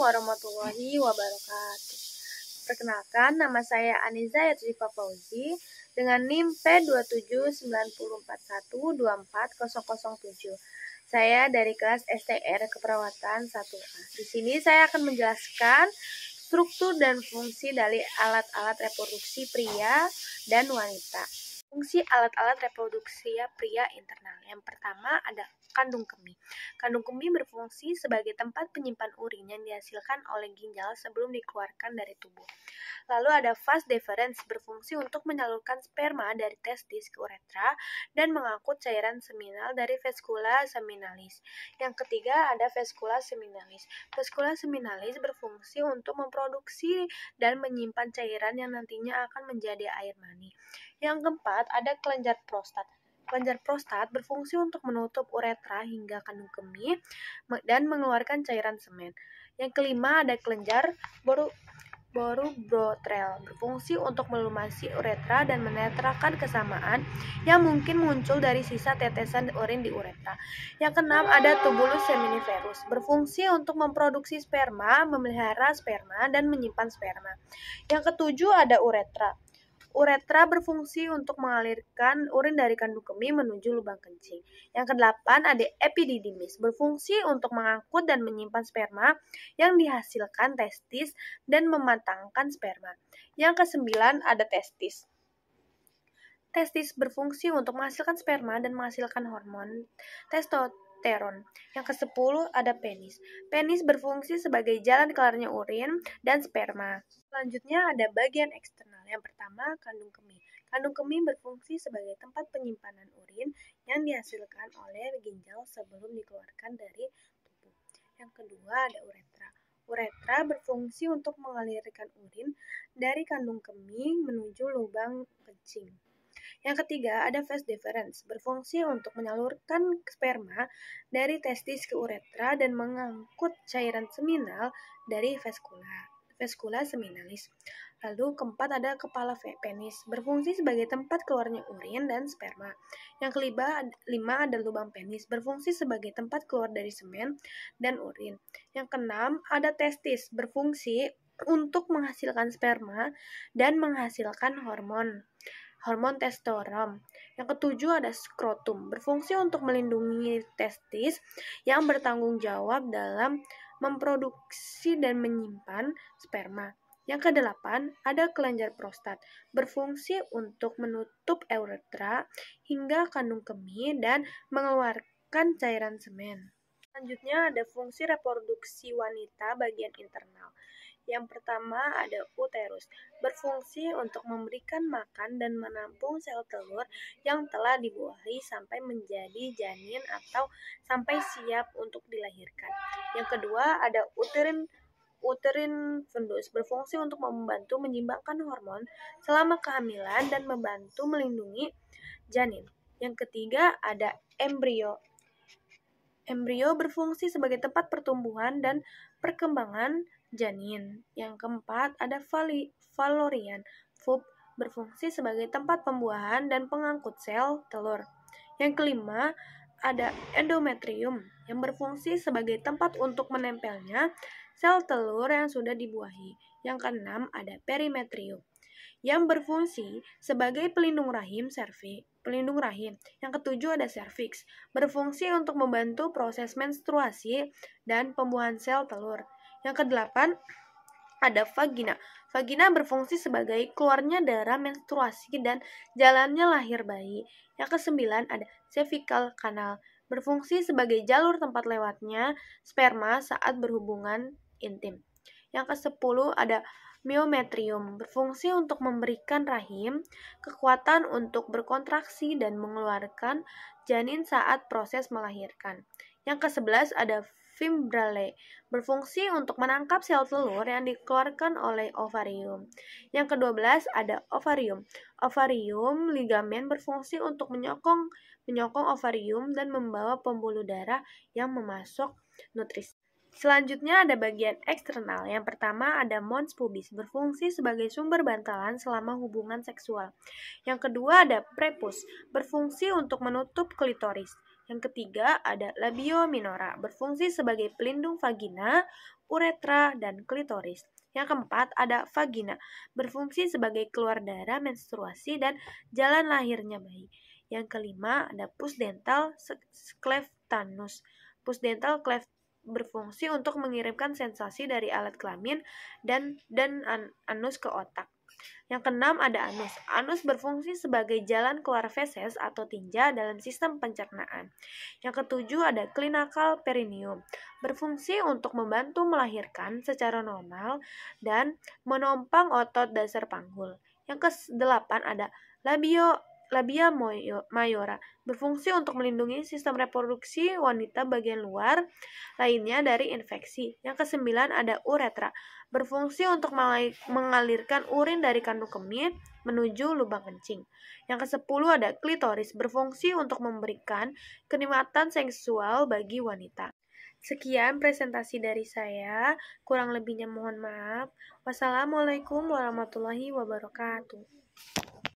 warahmatullahi wabarakatuh. Perkenalkan, nama saya Aniza Yatrifa Fauzi dengan NIM P279041240007. Saya dari kelas STR Keperawatan 1A. Di sini saya akan menjelaskan struktur dan fungsi dari alat-alat reproduksi pria dan wanita. Fungsi alat-alat reproduksi pria internal. Yang pertama ada kandung kemih. Kandung kemih berfungsi sebagai tempat penyimpan urin yang dihasilkan oleh ginjal sebelum dikeluarkan dari tubuh. Lalu ada vas deferens berfungsi untuk menyalurkan sperma dari testis ke uretra dan mengangkut cairan seminal dari veskula seminalis. Yang ketiga ada veskula seminalis. Veskula seminalis berfungsi untuk memproduksi dan menyimpan cairan yang nantinya akan menjadi air mani. Yang keempat ada kelenjar prostat. Kelenjar prostat berfungsi untuk menutup uretra hingga kandung kemih dan mengeluarkan cairan semen. Yang kelima ada kelenjar borubrotral berfungsi untuk melumasi uretra dan menetralkan kesamaan yang mungkin muncul dari sisa tetesan urin di uretra. Yang keenam ada tubulus seminiferus berfungsi untuk memproduksi sperma, memelihara sperma, dan menyimpan sperma. Yang ketujuh ada uretra. Uretra berfungsi untuk mengalirkan urin dari kandung kemih menuju lubang kencing. Yang kedelapan ada epididymis, berfungsi untuk mengangkut dan menyimpan sperma yang dihasilkan testis dan mematangkan sperma. Yang kesembilan ada testis. Testis berfungsi untuk menghasilkan sperma dan menghasilkan hormon testosteron. Yang ke-10 ada penis. Penis berfungsi sebagai jalan keluarnya urin dan sperma. Selanjutnya ada bagian eksternal. Yang pertama, kandung kemih. Kandung kemih berfungsi sebagai tempat penyimpanan urin yang dihasilkan oleh ginjal sebelum dikeluarkan dari tubuh. Yang kedua ada uretra. Uretra berfungsi untuk mengalirkan urin dari kandung kemih menuju lubang kencing. Yang ketiga ada vas deferens, berfungsi untuk menyalurkan sperma dari testis ke uretra dan mengangkut cairan seminal dari veskula seminalis. Lalu keempat ada kepala penis, berfungsi sebagai tempat keluarnya urin dan sperma. Yang kelima ada lubang penis, berfungsi sebagai tempat keluar dari semen dan urin. Yang keenam ada testis, berfungsi untuk menghasilkan sperma dan menghasilkan hormon testosteron. Yang ketujuh ada skrotum, berfungsi untuk melindungi testis yang bertanggung jawab dalam memproduksi dan menyimpan sperma. Yang kedelapan ada kelenjar prostat, berfungsi untuk menutup uretra hingga kandung kemih dan mengeluarkan cairan semen. Selanjutnya ada fungsi reproduksi wanita bagian internal. Yang pertama ada uterus, berfungsi untuk memberikan makan dan menampung sel telur yang telah dibuahi sampai menjadi janin atau sampai siap untuk dilahirkan. Yang kedua ada uterin fundus, berfungsi untuk membantu menyeimbangkan hormon selama kehamilan dan membantu melindungi janin. Yang ketiga ada embrio. Embrio berfungsi sebagai tempat pertumbuhan dan perkembangan janin. Yang keempat ada fallopian tube, berfungsi sebagai tempat pembuahan dan pengangkut sel telur. Yang kelima ada endometrium yang berfungsi sebagai tempat untuk menempelnya sel telur yang sudah dibuahi. Yang keenam ada perimetrium yang berfungsi sebagai pelindung rahim. Yang ketujuh ada serviks, berfungsi untuk membantu proses menstruasi dan pembuahan sel telur. Yang kedelapan ada vagina. Vagina berfungsi sebagai keluarnya darah menstruasi dan jalannya lahir bayi. Yang kesembilan ada cervical canal, berfungsi sebagai jalur tempat lewatnya sperma saat berhubungan intim. Yang ke-10 ada myometrium, berfungsi untuk memberikan rahim kekuatan untuk berkontraksi dan mengeluarkan janin saat proses melahirkan. Yang ke-11 ada fimbrale, berfungsi untuk menangkap sel telur yang dikeluarkan oleh ovarium. Yang ke-12 ada ovarium. Ovarium ligamen berfungsi untuk menyokong ovarium dan membawa pembuluh darah yang memasuk nutrisi. Selanjutnya ada bagian eksternal. Yang pertama ada mons pubis, berfungsi sebagai sumber bantalan selama hubungan seksual. Yang kedua ada prepus, berfungsi untuk menutup klitoris. Yang ketiga ada labio minora, berfungsi sebagai pelindung vagina, uretra, dan klitoris. Yang keempat ada vagina, berfungsi sebagai keluar darah menstruasi dan jalan lahirnya bayi. Yang kelima ada pus dental cleftanus. Pus dental berfungsi untuk mengirimkan sensasi dari alat kelamin dan anus ke otak. Yang keenam ada anus. Anus berfungsi sebagai jalan keluar feses atau tinja dalam sistem pencernaan. Yang ketujuh ada clinacal perineum. Berfungsi untuk membantu melahirkan secara normal dan menompang otot dasar panggul. Yang kedelapan ada labia mayora. Berfungsi untuk melindungi sistem reproduksi wanita bagian luar lainnya dari infeksi. Yang kesembilan ada uretra. Berfungsi untuk mengalirkan urin dari kandung kemih menuju lubang kencing. Yang kesepuluh ada klitoris, berfungsi untuk memberikan kenikmatan seksual bagi wanita. Sekian presentasi dari saya, kurang lebihnya mohon maaf. Wassalamualaikum warahmatullahi wabarakatuh.